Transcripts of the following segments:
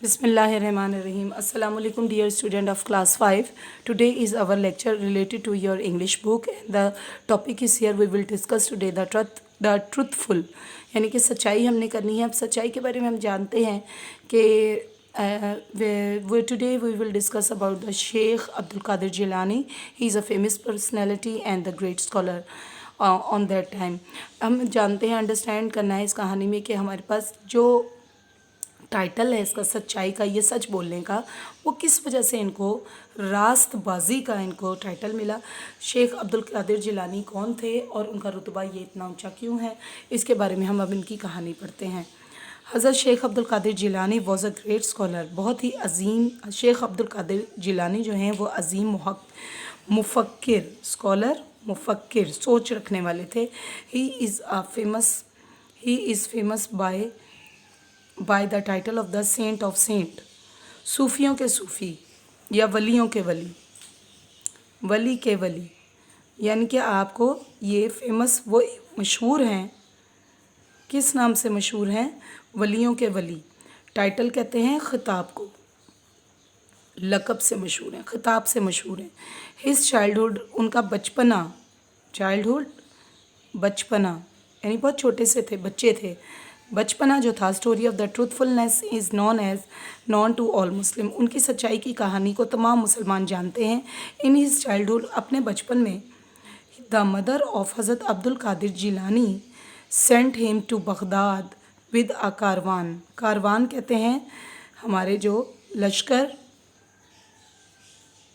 Bismillahirrahmanirrahim. Assalamu alaikum, dear student of class 5. Today is our lecture related to your English book. And the topic is here we will discuss today the truthful. यानी कि सच्चाई हमने करनी है. अब सच्चाई के बारे में हम जानते हैं कि today we will discuss about the Sheikh Abdul Qadir Jilani. He is a famous personality and the great scholar on that time. हम जानते हैं, अंडरस्टैंड करना है इस कहानी में कि हमारे पास जो टाइटल है इसका सच्चाई का, ये सच बोलने का, वो किस वजह से इनको रास्तबाजी का इनको टाइटल मिला. शेख अब्दुल कादिर जिलानी कौन थे और उनका रुतबा ये इतना ऊंचा क्यों है, इसके बारे में हम अब इनकी कहानी पढ़ते हैं. Hazrat Sheikh Abdul Qadir Jilani was a great scholar. बहुत ही अजीम शेख अब्दुल कादिर जिलानी जो हैं वो अजीम मुफक्किर, स्कॉलर, मुफक्किर, सोच रखने वाले थे. He is famous by the title of the saint of saint. सूफ़ियों के सूफ़ी या वलियों के वली, वली के वली, यानी कि आपको ये फेमस वो मशहूर हैं. किस नाम से मशहूर हैं? वलियों के वली. टाइटल कहते हैं ख़िताब को, लक़ब से मशहूर हैं, ख़िताब से मशहूर हैं. हिज चाइल्डहुड, उनका बचपना, चाइल्डहुड बचपना यानी बहुत छोटे से थे, बच्चे थे. बचपना जो था, story of the truthfulness is known to all Muslim. उनकी सच्चाई की कहानी को तमाम मुसलमान जानते हैं. इन हिज चाइल्डहुड, अपने बचपन में, the mother of Hazrat Abdul Qadir Jilani sent him to Baghdad with a caravan. कारवान कहते हैं हमारे जो लश्कर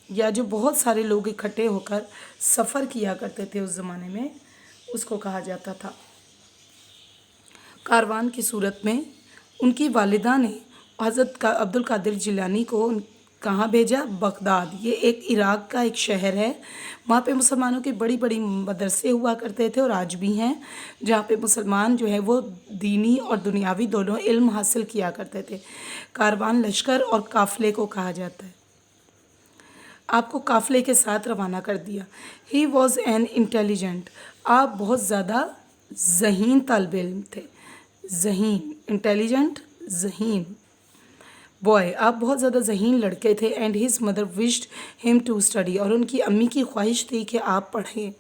या जो बहुत सारे लोग इकट्ठे होकर सफ़र किया करते थे उस ज़माने में, उसको कहा जाता था. कारवान की सूरत में उनकी वालिदा ने हज़रत अब्दुल कादिर जिलानी को कहाँ भेजा? बगदाद. ये एक इराक़ का एक शहर है. वहाँ पे मुसलमानों के बड़ी बड़ी मदरसे हुआ करते थे और आज भी हैं, जहाँ पे मुसलमान जो है वो दीनी और दुनियावी दोनों इल्म हासिल किया करते थे. कारवान लश्कर और काफ़िले को कहा जाता है. आपको काफ़िले के साथ रवाना कर दिया. He was an intelligent. आप बहुत ज़्यादा ज़हीन तालिब इल्म थे. ज़हीन, इंटेलिजेंट, ज़हीन बॉय, आप बहुत ज़्यादा ज़हीन लड़के थे. And his mother wished him to study, और उनकी अम्मी की ख्वाहिश थी कि आप पढ़ें.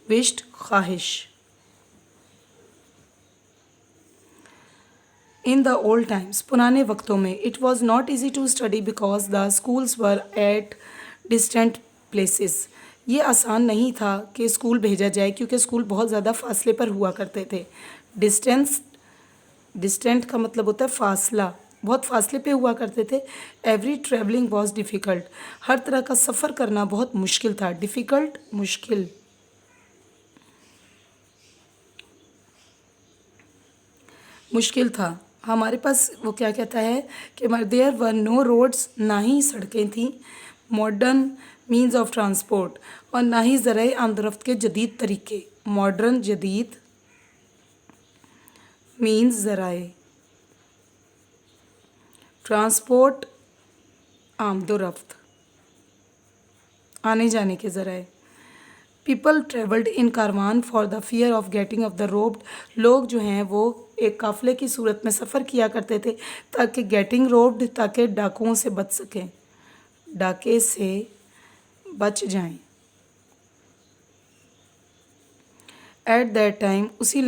विश्ड, ख्वाहिश. इन द ओल्ड टाइम्स, पुराने वक्तों में, it was not easy to study because the schools were at distant places. ये आसान नहीं था कि स्कूल भेजा जाए क्योंकि स्कूल बहुत ज़्यादा फासले पर हुआ करते थे. डिस्टेंट का मतलब होता है फासला, बहुत फासले पे हुआ करते थे. एवरी ट्रैवलिंग वॉज डिफ़िकल्ट, हर तरह का सफ़र करना बहुत मुश्किल था. डिफ़िकल्ट, मुश्किल. मुश्किल था. हमारे पास वो क्या कहता है कि देयर वर नो रोड्स, ना ही सड़कें थीं. मॉडर्न मीन्स ऑफ ट्रांसपोर्ट, और ना ही ज़राए आमदरफ्त के जदीद तरीके. मॉडर्न, जदीद, मीन्स ज़राए, ट्रांसपोर्ट आमदोरफ्त, आने जाने के ज़राए. People travelled in caravan for the fear of getting of the robbed. लोग जो हैं वो एक काफ़िले की सूरत में सफ़र किया करते थे ताकि गेटिंग रोब्ड, ताकि डाकुओं से बच सकें, डाके से बच जाएं. एट दैट टाइम, उसी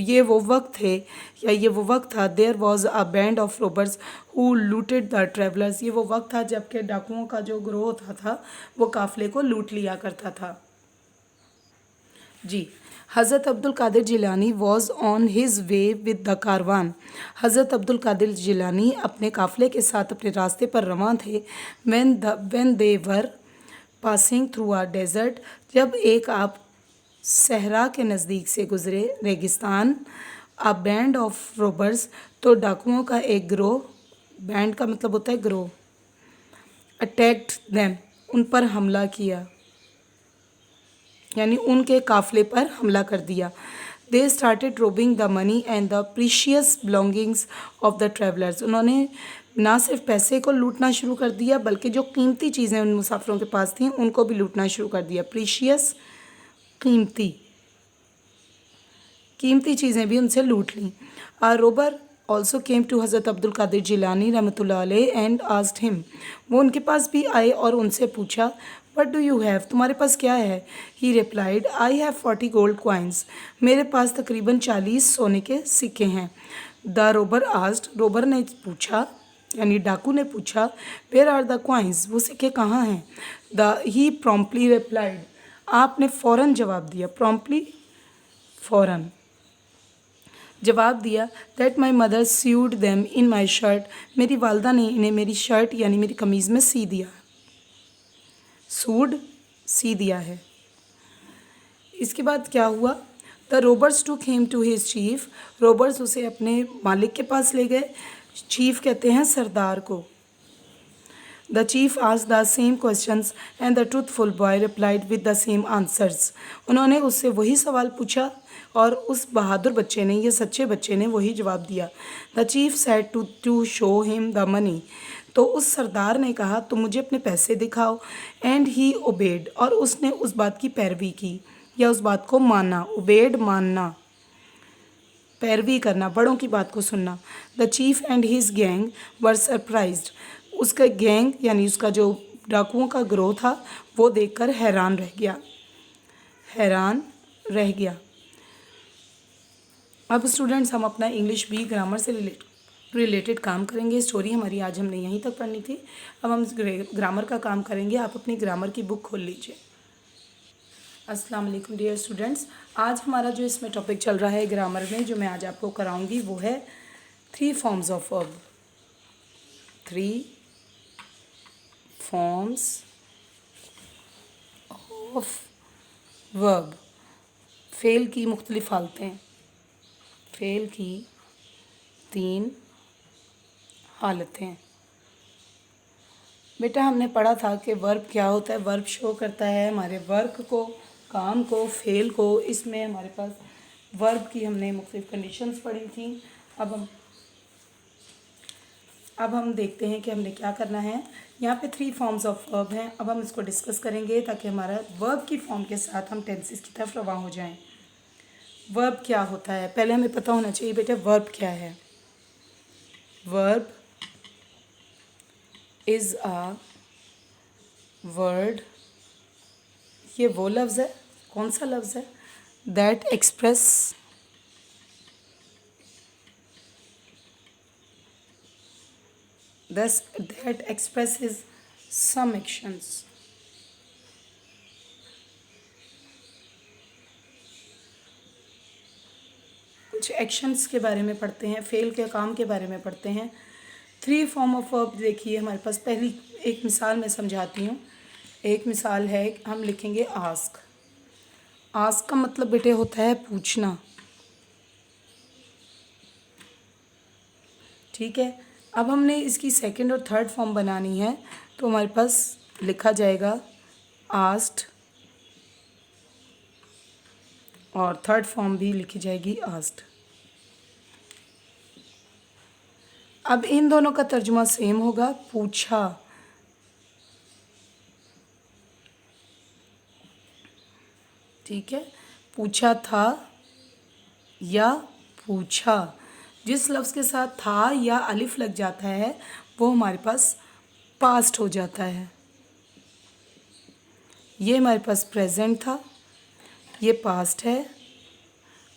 ये वो वक्त थे या ये वो वक्त था. There was a band of robbers who looted the travellers. ये वो वक्त था जबकि डाकुओं का जो ग्रोह होता था वो काफ़िले को लूट लिया करता था. जी. Hazrat Abdul Qadir Jilani was on his way with the caravan. Hazrat Abdul Qadir Jilani अपने काफ़िले के साथ अपने रास्ते पर रवां थे. When they were passing through a desert, जब एक आप सहरा के नज़दीक से गुज़रे, रेगिस्तान. अ बैंड ऑफ रोबर्स, तो डाकुओं का एक ग्रोह, बैंड का मतलब होता है ग्रोह. अटैक्ड देम, उन पर हमला किया, यानी उनके काफ़िले पर हमला कर दिया. They started robin the money and the precious belongings of the travellers. उन्होंने ना सिर्फ पैसे को लूटना शुरू कर दिया बल्कि जो कीमती चीज़ें उन मुसाफिरों के पास थीं उनको भी लूटना शुरू कर दिया. प्रीशियस, कीमती, कीमती चीज़ें भी उनसे लूट लीं. रोबर ऑल्सो केम टू हज़रत अब्दुल कादिर जिलानी रहमतुल्लाह अलैह एंड आस्क्ड हिम, वो उनके पास भी आए और उनसे पूछा, वट डू यू हैव, तुम्हारे पास क्या है? ही replied, I have 40 gold coins, मेरे पास तकरीबन 40 सोने के सिक्के हैं। द रोबर आस्क्ड, रोबर ने पूछा यानी डाकू ने पूछा, वेयर आर द क्वाइंस, वो सिक्के कहाँ हैं? ही प्रॉम्प्टली रिप्लाइड, आपने फ़ौरन जवाब दिया, प्रॉम्प्टली फ़ौरन जवाब दिया, that my mother sued them in my shirt, मेरी वालदा ने इन्हें मेरी शर्ट यानी मेरी कमीज़ में सी दिया। सूड सी दिया है। इसके बाद क्या हुआ? The robbers too came to his chief, robbers उसे अपने मालिक के पास ले गए। चीफ कहते हैं सरदार को। The chief asked the same questions and the truthful boy replied with the same answers, उन्होंने उससे वही सवाल पूछा और उस बहादुर बच्चे ने, ये सच्चे बच्चे ने वही जवाब दिया। The chief said to show him the money, तो उस सरदार ने कहा तुम मुझे अपने पैसे दिखाओ। एंड ही ओबेड, और उसने उस बात की पैरवी की या उस बात को माना। ओबेड मानना, पैरवी करना, बड़ों की बात को सुनना। The cheap and his gang were surprised, उसका गैंग यानी उसका जो डाकुओं का ग्रोह था वो देखकर हैरान रह गया, हैरान रह गया। अब स्टूडेंट्स हम अपना इंग्लिश बी ग्रामर से रिलेटेड काम करेंगे। स्टोरी हमारी आज हमने यहीं तक पढ़नी थी। अब हम ग्रामर का काम करेंगे। आप अपनी ग्रामर की बुक खोल लीजिए। अस्सलाम वालेकुम डियर स्टूडेंट्स, आज हमारा जो इसमें टॉपिक चल रहा है ग्रामर में, जो मैं आज आपको कराऊंगी वो है 3 forms of verb. 3 forms of verb, fail की मुख्तलिफ हालतें, फेल की 3 हालतें। बेटा हमने पढ़ा था कि वर्ब क्या होता है। वर्ब शो करता है हमारे वर्क को, काम को, फेल को। इसमें हमारे पास वर्ब की हमने मुख्तलिफ कंडीशंस पढ़ी थी। अब हम देखते हैं कि हमने क्या करना है। यहाँ पे 3 फॉर्म्स ऑफ वर्ब हैं। अब हम इसको डिस्कस करेंगे ताकि हमारा वर्ब की फॉर्म के साथ हम टेंसेस की तरफ रवां हो जाएं। वर्ब क्या होता है पहले हमें पता होना चाहिए बेटा। वर्ब क्या है? वर्ब इज़ अ वर्ड, ये वो लफ्ज़ है, कौन सा लफ्ज़ है? That express that expresses some actions, कुछ एक्शंस के बारे में पढ़ते हैं, फेल के काम के बारे में पढ़ते हैं। 3 फॉर्म ऑफ वर्ब देखिए हमारे पास। पहली एक मिसाल मैं समझाती हूँ। एक मिसाल है, हम लिखेंगे आस्क। आस्क का मतलब बेटे होता है पूछना, ठीक है। अब हमने इसकी सेकंड और थर्ड फॉर्म बनानी है, तो हमारे पास लिखा जाएगा आस्क्ड, और थर्ड फॉर्म भी लिखी जाएगी आस्क्ड। अब इन दोनों का तर्जुमा सेम होगा, पूछा। ठीक है, पूछा था या पूछा। जिस लफ्ज़ के साथ था या अलिफ लग जाता है वो हमारे पास पास्ट हो जाता है। ये हमारे पास प्रेजेंट था, ये पास्ट है,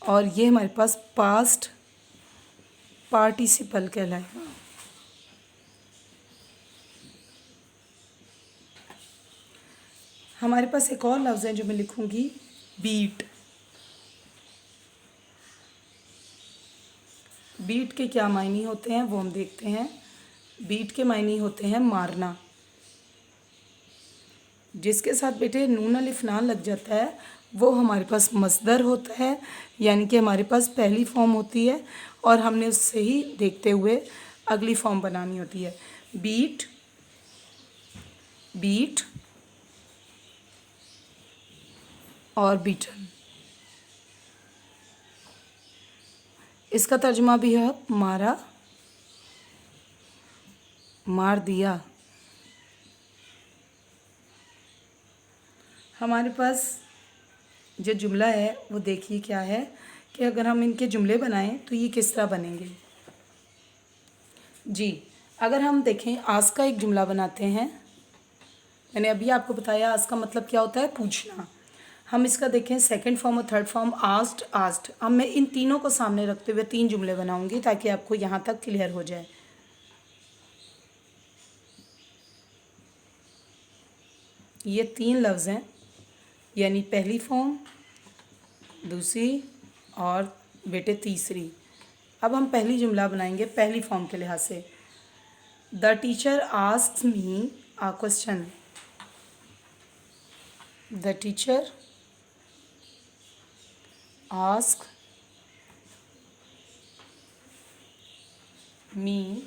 और ये हमारे पास पास्ट पार्टिसिपल कहलाएगा। हमारे पास एक और लफ्ज़ है जो मैं लिखूंगी, बीट। बीट के क्या मायने होते हैं वो हम देखते हैं। बीट के मायने होते हैं मारना। जिसके साथ बेटे नून अलिफ ना लग जाता है वो हमारे पास मसदर होता है, यानी कि हमारे पास पहली फॉर्म होती है और हमने उससे ही देखते हुए अगली फॉर्म बनानी होती है। बीट, बीट और बीटन, इसका तर्जुमा भी है मारा, मार दिया। हमारे पास जो जुमला है वो देखिए क्या है कि अगर हम इनके जुमले बनाएं तो ये किस तरह बनेंगे। जी, अगर हम देखें आज का एक जुमला बनाते हैं। मैंने अभी आपको बताया आज का मतलब क्या होता है, पूछना। हम इसका देखें सेकंड फॉर्म और थर्ड फॉर्म, आस्क्ड आस्क्ड। अब मैं इन तीनों को सामने रखते हुए 3 जुमले बनाऊंगी ताकि आपको यहाँ तक क्लियर हो जाए। ये 3 लफ्ज़ हैं, यानी पहली फॉर्म, दूसरी और बेटे तीसरी। अब हम पहली जुमला बनाएंगे पहली फॉर्म के लिहाज से। The teacher asks me a question. The teacher ask me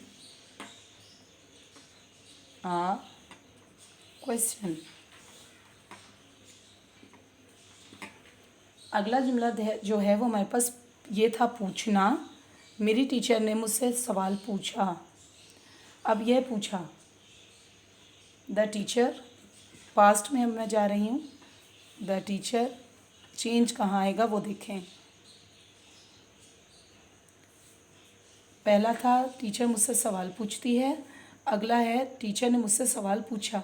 a question. अगला जुमला जो है वो हमारे पास ये था, पूछना। मेरी टीचर ने मुझसे सवाल पूछा। अब यह पूछा, द टीचर, पास्ट में मैं जा रही हूँ। द टीचर, चेंज कहाँ आएगा वो देखें। पहला था टीचर मुझसे सवाल पूछती है, अगला है टीचर ने मुझसे सवाल पूछा।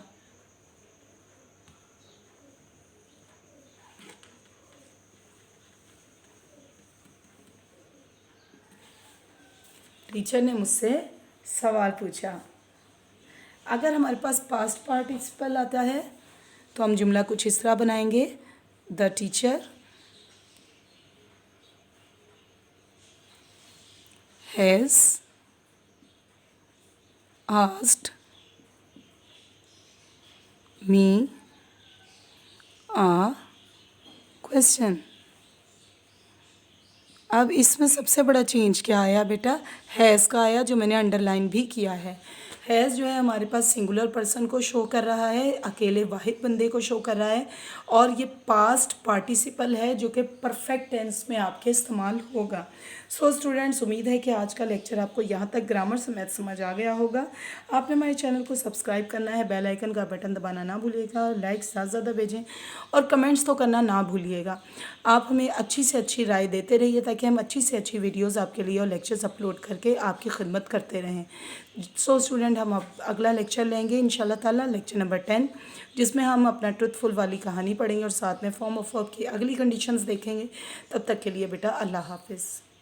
टीचर ने मुझसे सवाल पूछा। अगर हमारे पास पास्ट पार्टिसिपल आता है तो हम जुमला कुछ इस तरह बनाएंगे, the teacher has asked me a question. अब इसमें सबसे बड़ा चेंज क्या आया बेटा, हैज़ का आया, जो मैंने अंडरलाइन भी किया है। हैज़ जो है हमारे पास सिंगुलर पर्सन को शो कर रहा है, अकेले वाहिद बंदे को शो कर रहा है, और ये पास्ट पार्टिसिपल है जो कि परफेक्ट टेंस में आपके इस्तेमाल होगा। सो स्टूडेंट्स, उम्मीद है कि आज का लेक्चर आपको यहाँ तक ग्रामर से मैथ समझ आ गया होगा। आपने हमारे चैनल को सब्सक्राइब करना है, बेल आइकन का बटन दबाना ना भूलिएगा, लाइक ज़्यादा ज़्यादा भेजें और कमेंट्स तो करना ना भूलिएगा। आप हमें अच्छी से अच्छी राय देते रहिए ताकि हम अच्छी से अच्छी वीडियोस आपके लिए और लेक्चर्स अपलोड करके आपकी खिदमत करते रहें। सो स्टूडेंट, हम अब अगला लेक्चर लेंगे इंशाल्लाह ताला, लेक्चर नंबर 10, जिसमें हम अपना ट्रुथफुल वाली कहानी पढ़ेंगे और साथ में फॉर्म ऑफ वर्ब की अगली कंडीशंस देखेंगे। तब तक के लिए बेटा अल्लाह हाफिज़।